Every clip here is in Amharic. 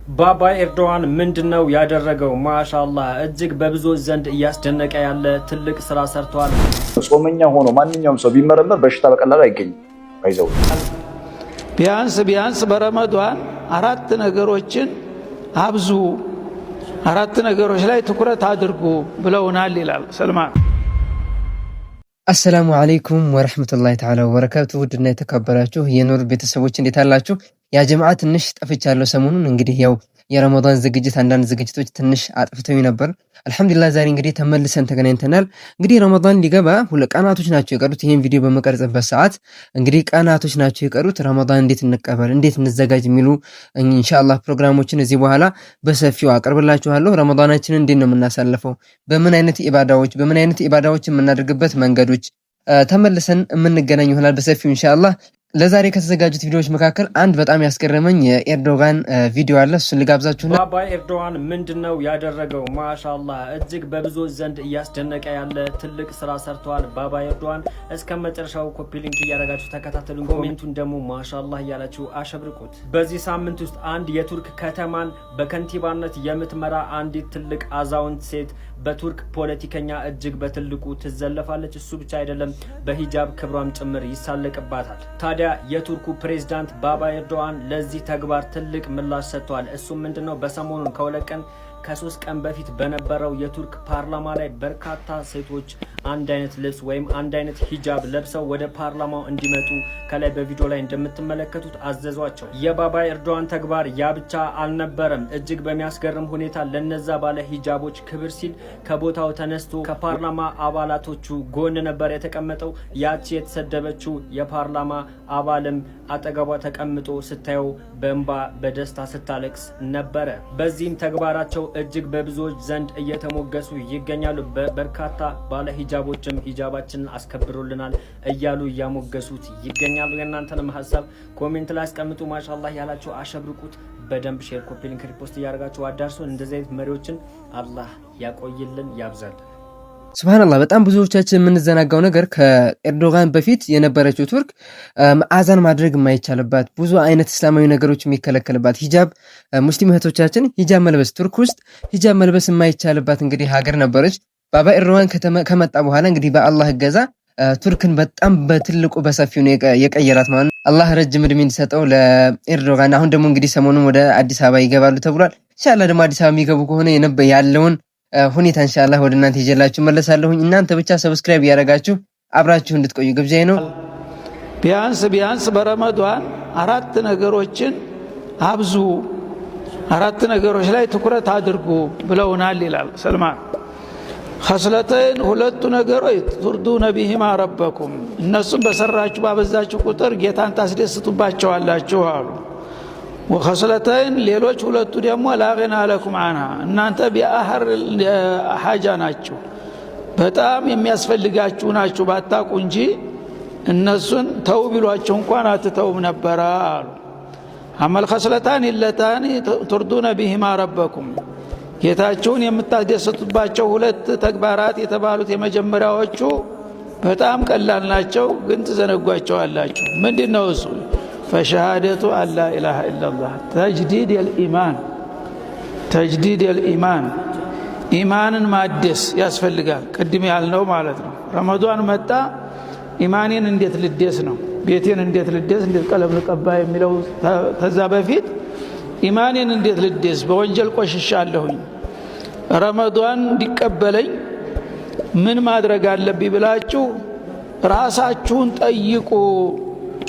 ባባ ኤርዶዋን ምንድነው ያደረገው? ማሻአላህ እጅግ በብዙዎች ዘንድ እያስደነቀ ያለ ትልቅ ስራ ሰርቷል። ጾመኛ ሆኖ ማንኛውም ሰው ቢመረመር በሽታ በቀላሉ አይገኝም። አይዘው ቢያንስ በረመዳን አራት ነገሮችን አብዙ፣ አራት ነገሮች ላይ ትኩረት አድርጉ ብለውናል ይላል ሰልማን። አሰላሙ አለይኩም ወራህመቱላሂ ተዓላ ወበረካቱ። ውድና የተከበራችሁ የኑር ቤተሰቦች እንዴት አላችሁ? ያ ጀማዓ ትንሽ ጠፍቻለሁ ሰሞኑን። እንግዲህ ያው የረመዳን ዝግጅት አንዳንድ ዝግጅቶች ትንሽ አጥፍተው ነበር። አልহামዱሊላህ ዛሬ እንግዲህ ተመልሰን ተገናኝተናል። እንግዲህ ረመዳን ሊገባ ሁለት ቀናቶች ናቸው የቀሩት። ይሄን ቪዲዮ በመቀርጽበት ሰዓት እንግዲህ ቀናቶች ናቸው የቀሩት። ረመዳን እንዴት እንቀበል፣ እንዴት እንዘጋጅ የሚሉ ኢንሻአላህ ፕሮግራሞችን እዚህ በኋላ በሰፊው አቀርብላችኋለሁ። ረመዳናችንን እንዴት ነው የምናሳልፈው፣ በምን አይነት ኢባዳዎች የምናደርግበት መንገዶች ተመልሰን የምንገናኝ ይሆናል በሰፊው ኢንሻአላህ። ለዛሬ ከተዘጋጁት ቪዲዮዎች መካከል አንድ በጣም ያስገረመኝ የኤርዶጋን ቪዲዮ አለ። እሱን ልጋብዛችሁና ባባ ኤርዶዋን ምንድነው ያደረገው? ማሻአላህ እጅግ በብዙዎች ዘንድ እያስደነቀ ያለ ትልቅ ስራ ሰርቷል ባባ ኤርዶዋን። እስከ መጨረሻው ኮፒ ሊንክ እያደረጋችሁ ተከታተሉን። ኮሜንቱን ደግሞ ማሻአላህ እያላችሁ አሸብርቁት። በዚህ ሳምንት ውስጥ አንድ የቱርክ ከተማን በከንቲባነት የምትመራ አንዲት ትልቅ አዛውንት ሴት በቱርክ ፖለቲከኛ እጅግ በትልቁ ትዘለፋለች። እሱ ብቻ አይደለም፣ በሂጃብ ክብሯም ጭምር ይሳለቅባታል። ታዲያ የቱርኩ ፕሬዝዳንት ባባ ኤርዶዋን ለዚህ ተግባር ትልቅ ምላሽ ሰጥቷል። እሱም ምንድነው? በሰሞኑን ከሶስት ቀን በፊት በነበረው የቱርክ ፓርላማ ላይ በርካታ ሴቶች አንድ አይነት ልብስ ወይም አንድ አይነት ሂጃብ ለብሰው ወደ ፓርላማው እንዲመጡ ከላይ በቪዲዮ ላይ እንደምትመለከቱት አዘዟቸው። የባባ ኤርዶዋን ተግባር ያ ብቻ አልነበረም። እጅግ በሚያስገርም ሁኔታ ለነዛ ባለ ሂጃቦች ክብር ሲል ከቦታው ተነስቶ ከፓርላማ አባላቶቹ ጎን ነበር የተቀመጠው። ያቺ የተሰደበችው የፓርላማ አባልም አጠገቧ ተቀምጦ ስታየው በእንባ በደስታ ስታለቅስ ነበረ። በዚህም ተግባራቸው እጅግ በብዙዎች ዘንድ እየተሞገሱ ይገኛሉ። በርካታ ባለ ሂጃቦችም ሂጃባችንን አስከብሮልናል እያሉ እያሞገሱት ይገኛሉ። የእናንተንም ሀሳብ ኮሜንት ላይ አስቀምጡ። ማሻአላህ ያላችሁ አሸብርቁት። በደንብ ሼር፣ ኮፒ ሊንክ፣ ሪፖስት እያደረጋችሁ አዳርሱን። እንደዚህ አይነት መሪዎችን አላህ ያቆይልን ያብዛል። ሱብሃንአላህ በጣም ብዙዎቻችን የምንዘናጋው ነገር ከኤርዶጋን በፊት የነበረችው ቱርክ አዛን ማድረግ የማይቻልባት ብዙ አይነት እስላማዊ ነገሮች የሚከለከልባት ሂጃብ ሙስሊም እህቶቻችን ሂጃብ መልበስ ቱርክ ውስጥ ሂጃብ መልበስ የማይቻልባት እንግዲህ ሀገር ነበረች። ባባ ኤርዶጋን ከመጣ በኋላ እንግዲህ በአላህ እገዛ ቱርክን በጣም በትልቁ በሰፊው ነው የቀየራት ማለት ነው። አላህ ረጅም እድሜ እንዲሰጠው ለኤርዶጋን። አሁን ደግሞ እንግዲህ ሰሞኑን ወደ አዲስ አበባ ይገባሉ ተብሏል። ኢንሻአላህ ደግሞ አዲስ አበባ የሚገቡ ከሆነ ያለውን ሁኔታ ኢንሻአላህ ወደ እናንተ ይዤላችሁ መለሳለሁኝ። እናንተ ብቻ ሰብስክራይብ ያደረጋችሁ አብራችሁ እንድትቆዩ ግብዣዬ ነው። ቢያንስ በረመዳን አራት ነገሮችን አብዙ፣ አራት ነገሮች ላይ ትኩረት አድርጉ ብለውናል ይላል ሰልማን። ኸስለተን ሁለቱ ነገሮች ቱርዱነ ቢሂማ ረበኩም፣ እነሱም በሰራችሁ ባበዛችሁ ቁጥር ጌታን ታስደስቱባቸዋላችሁ አሉ። ወኸስለተን ሌሎች ሁለቱ ደግሞ ላገና ለኩም አንሃ፣ እናንተ ቢአህር ሐጃ ናችሁ፣ በጣም የሚያስፈልጋችሁ ናችሁ ባታቁ እንጂ እነሱን ተው ቢሏቸው እንኳን አትተውም ነበረ አሉ። አመል ኸስለታን ለታኒ ቱርዱነ ቢሂማ ረበኩም፣ ጌታችሁን የምታስደስቱባቸው ሁለት ተግባራት የተባሉት የመጀመሪያዎቹ በጣም ቀላል ናቸው፣ ግን ትዘነጓቸዋላችሁ። ምንድነው እሱ? ፈሸሃደቱ አላ ኢላሃ ኢላላህ ተጅዲድ የልኢማን ኢማንን ማደስ ያስፈልጋል። ቅድም ያልነው ማለት ነው። ረመዳን መጣ፣ ኢማኔን እንዴት ልደስ ነው፣ ቤቴን እንዴት ልደስ፣ እንዴት ቀለም ልቀባ የሚለው ከዛ በፊት ኢማኔን እንዴት ልደስ፣ በወንጀል ቆሽሻለሁኝ፣ ረመዳን እንዲቀበለኝ ምን ማድረግ አለብኝ ብላችሁ ራሳችሁን ጠይቁ።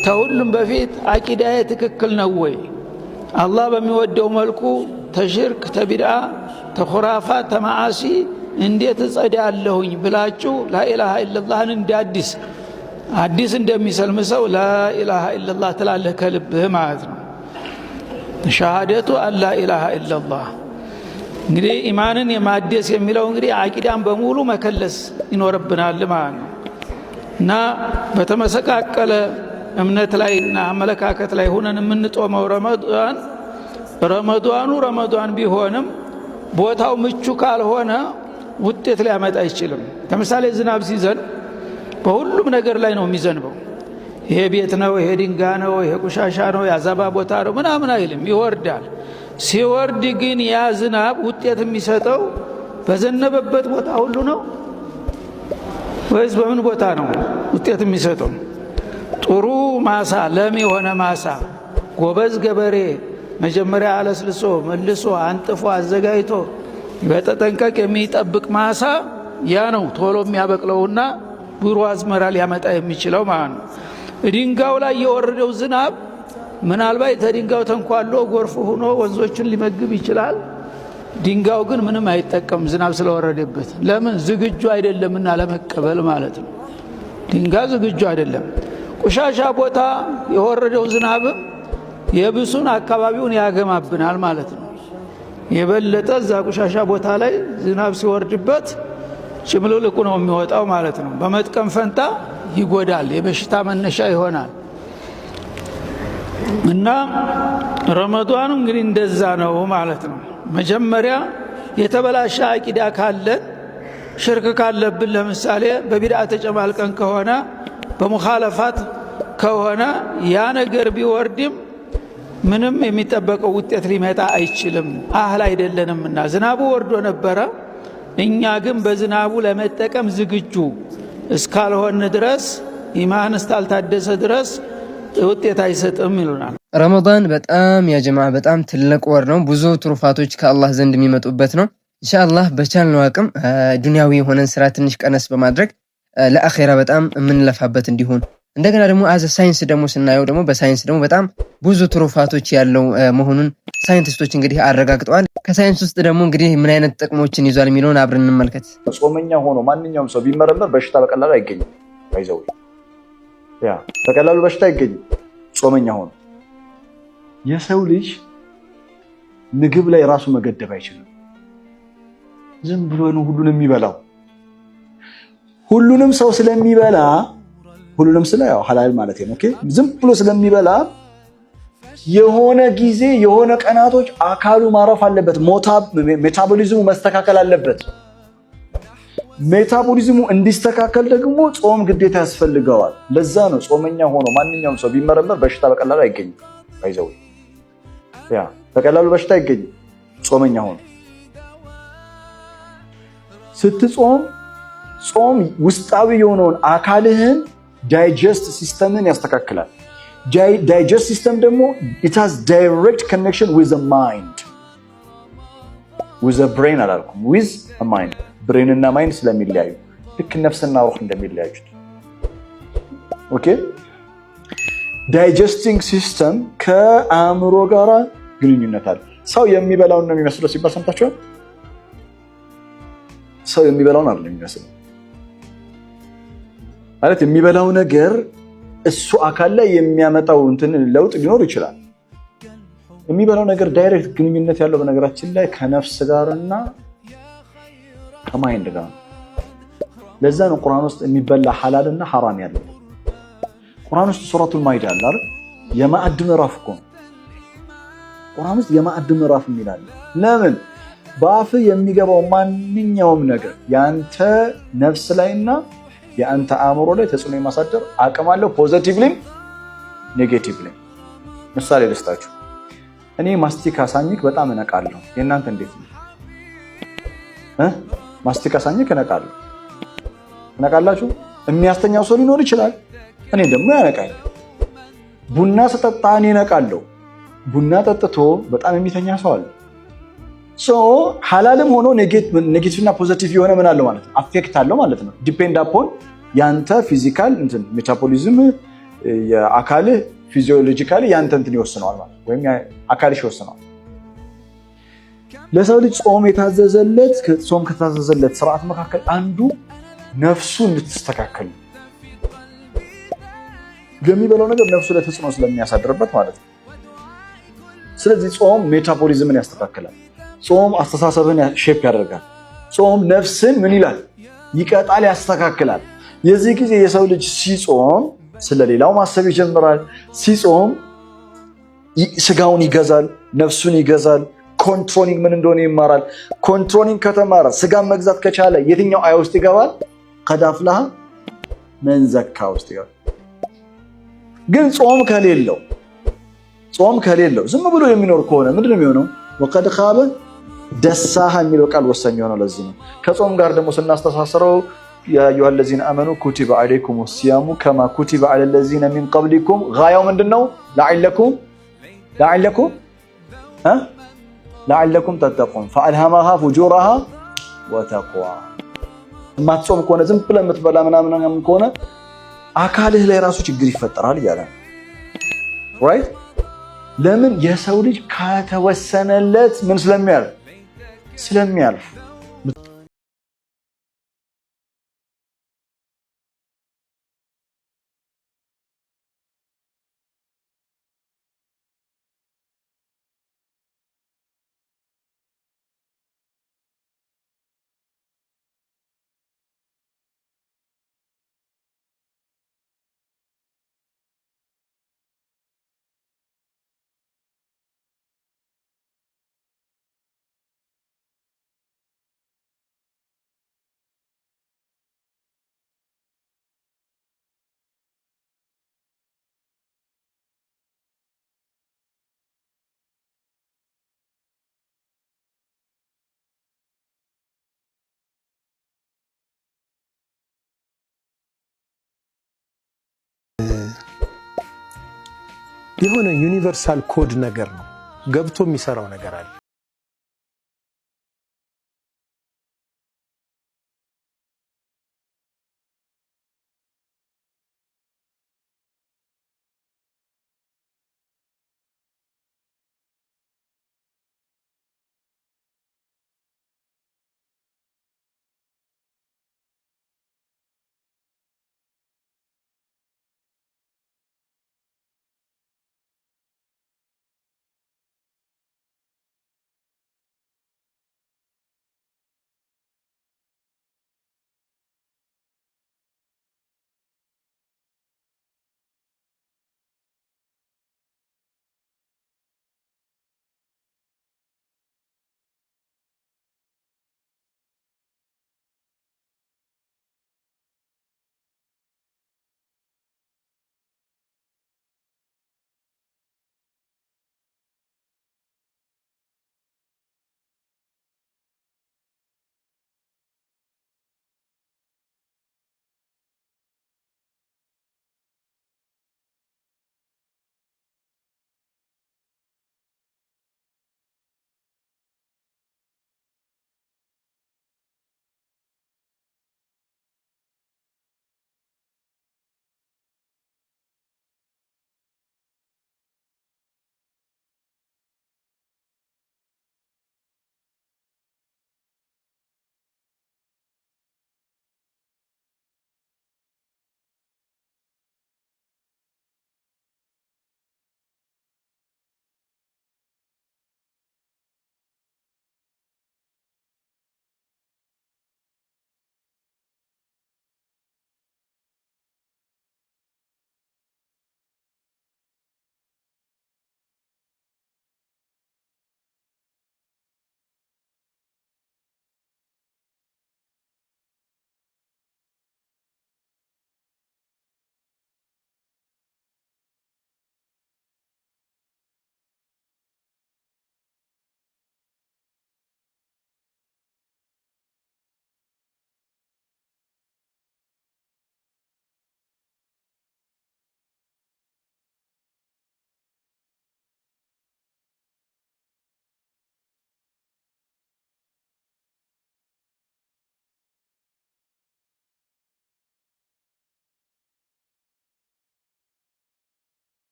ከሁሉም በፊት አቂዳዬ ትክክል ነው ወይ? አላህ በሚወደው መልኩ ተሽርክ፣ ተቢድዓ፣ ተኹራፋት፣ ተማዓሲ እንዴት እጸዳለሁኝ ብላችሁ ላኢላሃ ኢላላህን አዲስ እንደሚሰልም ሰው ላኢላሃ ኢላላህ ትላለህ ከልብህ ማለት ነው። ሸሃደቱ አላ ኢላሃ ኢላላህ። እንግዲህ ኢማንን የማደስ የሚለው እንግዲህ አቂዳን በሙሉ መከለስ ይኖርብናል ማለት ነው እና በተመሰቃቀለ እምነት ላይና አመለካከት ላይ ሆነን የምንጾመው ረመዳን ቢሆንም ቦታው ምቹ ካልሆነ ውጤት ሊያመጣ አይችልም። ለምሳሌ ዝናብ ሲዘንብ በሁሉም ነገር ላይ ነው የሚዘንበው። ይሄ ቤት ነው፣ ይሄ ድንጋይ ነው፣ ይሄ ቆሻሻ ነው፣ ያዛባ ቦታ ነው ምናምን አይልም፣ ይወርዳል። ሲወርድ ግን ያ ዝናብ ውጤት የሚሰጠው በዘነበበት ቦታ ሁሉ ነው ወይስ በምን ቦታ ነው ውጤት የሚሰጠው? ጥሩ ማሳ ለም የሆነ ማሳ ጎበዝ ገበሬ መጀመሪያ አለስልሶ መልሶ አንጥፎ አዘጋጅቶ በተጠንቀቅ የሚጠብቅ ማሳ ያ ነው ቶሎ የሚያበቅለውና ብሩ አዝመራ ሊያመጣ የሚችለው ማለት ነው። ድንጋው ላይ የወረደው ዝናብ ምናልባት ተድንጋው ተንኳሎ ጎርፍ ሆኖ ወንዞችን ሊመግብ ይችላል። ድንጋው ግን ምንም አይጠቀም ዝናብ ስለወረደበት። ለምን? ዝግጁ አይደለምና ለመቀበል ማለት ነው። ድንጋይ ዝግጁ አይደለም። ቆሻሻ ቦታ የወረደው ዝናብ የብሱን አካባቢውን ያገማብናል ማለት ነው። የበለጠ እዛ ቆሻሻ ቦታ ላይ ዝናብ ሲወርድበት ጭምልቅልቁ ነው የሚወጣው ማለት ነው። በመጥቀም ፈንታ ይጎዳል፣ የበሽታ መነሻ ይሆናል። እና ረመዳኑ እንግዲህ እንደዛ ነው ማለት ነው። መጀመሪያ የተበላሸ አቂዳ ካለን ሽርክ ካለብን ለምሳሌ በቢድዓ ተጨማልቀን ከሆነ በሙኻለፋት ከሆነ ያ ነገር ቢወርድም ምንም የሚጠበቀው ውጤት ሊመጣ አይችልም። አህል አይደለንምና ዝናቡ ወርዶ ነበረ። እኛ ግን በዝናቡ ለመጠቀም ዝግጁ እስካልሆን ድረስ ኢማን እስካልታደሰ ድረስ ውጤት አይሰጥም ይሉናል። ረመዳን በጣም ያ ጀማዓ በጣም ትልቅ ወር ነው። ብዙ ትሩፋቶች ከአላህ ዘንድ የሚመጡበት ነው። ኢንሻአላህ በቻልነው አቅም ዱንያዊ የሆነን ስራ ትንሽ ቀነስ በማድረግ ለአኺራ በጣም የምንለፋበት እንዲሆን እንደገና ደግሞ አዘ ሳይንስ ደግሞ ስናየው ደግሞ በሳይንስ ደግሞ በጣም ብዙ ትሩፋቶች ያለው መሆኑን ሳይንቲስቶች እንግዲህ አረጋግጠዋል። ከሳይንስ ውስጥ ደግሞ እንግዲህ ምን አይነት ጥቅሞችን ይዟል የሚለውን አብረን እንመልከት። ጾመኛ ሆኖ ማንኛውም ሰው ቢመረመር በሽታ በቀላሉ አይገኝም። ባይዘው ያ በቀላሉ በሽታ አይገኝም ጾመኛ ሆኖ። የሰው ልጅ ምግብ ላይ ራሱ መገደብ አይችልም። ዝም ብሎ ነው ሁሉንም የሚበላው። ሁሉንም ሰው ስለሚበላ ሁሉንም ስለ ያው ሐላል ማለት ነው። ኦኬ ዝም ብሎ ስለሚበላ የሆነ ጊዜ የሆነ ቀናቶች አካሉ ማረፍ አለበት። ሜታቦሊዝሙ መስተካከል አለበት። ሜታቦሊዝሙ እንዲስተካከል ደግሞ ጾም ግዴታ ያስፈልገዋል። ለዛ ነው ጾመኛ ሆኖ ማንኛውም ሰው ቢመረመር በሽታ በቀላሉ አይገኝም። ባይዘው ያ በቀላሉ በሽታ አይገኝም ጾመኛ ሆኖ። ስትጾም ጾም ውስጣዊ የሆነውን አካልህን ዳይጀስት ሲስተምን ያስተካክላል። ዳይጀስት ሲስተም ደግሞ it has direct connection with the mind with the brain አላልኩም with a mind ብሬን እና ማይንድ ስለሚለያዩ ልክ ነፍስና ሩህ እንደሚለያዩት። ኦኬ ዳይጀስቲንግ ሲስተም ከአእምሮ ጋር ግንኙነት አለ። ሰው የሚበላውን ነው የሚመስለው ሲባል ሰምታችኋል? ሰው የሚበላውን አይደለም የሚመስለው ማለት የሚበላው ነገር እሱ አካል ላይ የሚያመጣው እንትን ለውጥ ሊኖር ይችላል። የሚበላው ነገር ዳይሬክት ግንኙነት ያለው በነገራችን ላይ ከነፍስ ጋርና ከማይንድ ጋር። ለዛ ነው ቁርአን ውስጥ የሚበላ ሐላልና ሐራም ያለው። ቁርአን ውስጥ ሱረቱል ማኢዳ አለ አይደል? የማዕድ ምዕራፍ እኮ ነው ቁርአን ውስጥ የማዕድ ምዕራፍ የሚላል። ለምን? በአፍ የሚገባው ማንኛውም ነገር ያንተ ነፍስ ላይና የአንተ አእምሮ ላይ ተጽዕኖ የማሳደር አቅም አለው፣ ፖዚቲቭሊም ኔጌቲቭሊም። ምሳሌ ልስጣችሁ። እኔ ማስቲካ ሳኝክ በጣም እነቃለሁ። የእናንተ እንዴት ነው? ማስቲካ ሳኝክ እነቃለሁ። እነቃላችሁ? የሚያስተኛው ሰው ሊኖር ይችላል። እኔ ደግሞ ያነቃኝ። ቡና ስጠጣ እኔ እነቃለሁ። ቡና ጠጥቶ በጣም የሚተኛ ሰው አለ። ሐላልም ሆኖ ኔጌቲቭ እና ፖዚቲቭ የሆነ ምን አለው ማለት ነው፣ አፌክት አለው ማለት ነው። ዲፔንድ አፖን ያንተ ፊዚካል እንትን ሜታቦሊዝም የአካልህ ፊዚዮሎጂካሊ ያንተ እንትን ይወስነዋል ማለት ወይም አካልሽ ይወስነዋል። ለሰው ልጅ ጾም የታዘዘለት ጾም ከታዘዘለት ስርዓት መካከል አንዱ ነፍሱ እንድትስተካከል የሚበላው ነገር ነፍሱ ላይ ተጽዕኖ ስለሚያሳድርበት ማለት ነው። ስለዚህ ጾም ሜታቦሊዝምን ያስተካክላል። ጾም አስተሳሰብን ሼፕ ያደርጋል። ጾም ነፍስን ምን ይላል? ይቀጣል፣ ያስተካክላል። የዚህ ጊዜ የሰው ልጅ ሲጾም ስለሌላው ማሰብ ይጀምራል። ሲጾም ስጋውን ይገዛል፣ ነፍሱን ይገዛል። ኮንትሮሊንግ ምን እንደሆነ ይማራል። ኮንትሮሊንግ ከተማረ ስጋን መግዛት ከቻለ የትኛው አያ ውስጥ ይገባል? ቀድ አፍለሐ መን ዘካ ውስጥ ይገባል። ግን ጾም ከሌለው ዝም ብሎ የሚኖር ከሆነ ምንድን ነው የሚሆነው? ወቀድ ኻበ ደሳሃ የሚለው ቃል ወሳኝ የሆነው ለዚህ ነው። ከጾም ጋር ደግሞ ስናስተሳስረው ያ አዩሃ ለዚነ አመኑ ኩቲበ ዐለይኩም ሲያሙ ከማ ኩቲበ ዐለ ለዚነ ሚን ቀብሊኩም ጋያው ምንድነው? ለዐለኩም ተተቁን ፈአልሃመሃ ፉጁረሃ ወተቅዋ። የማትጾም ከሆነ ዝም ብለህ የምትበላ ምናምን ከሆነ አካልህ ላይ ራሱ ችግር ይፈጠራል እያለ ነው። ራይት? ለምን? የሰው ልጅ ከተወሰነለት ምን ስለሚያልፍ የሆነ ዩኒቨርሳል ኮድ ነገር ነው ገብቶ የሚሰራው ነገር አለ።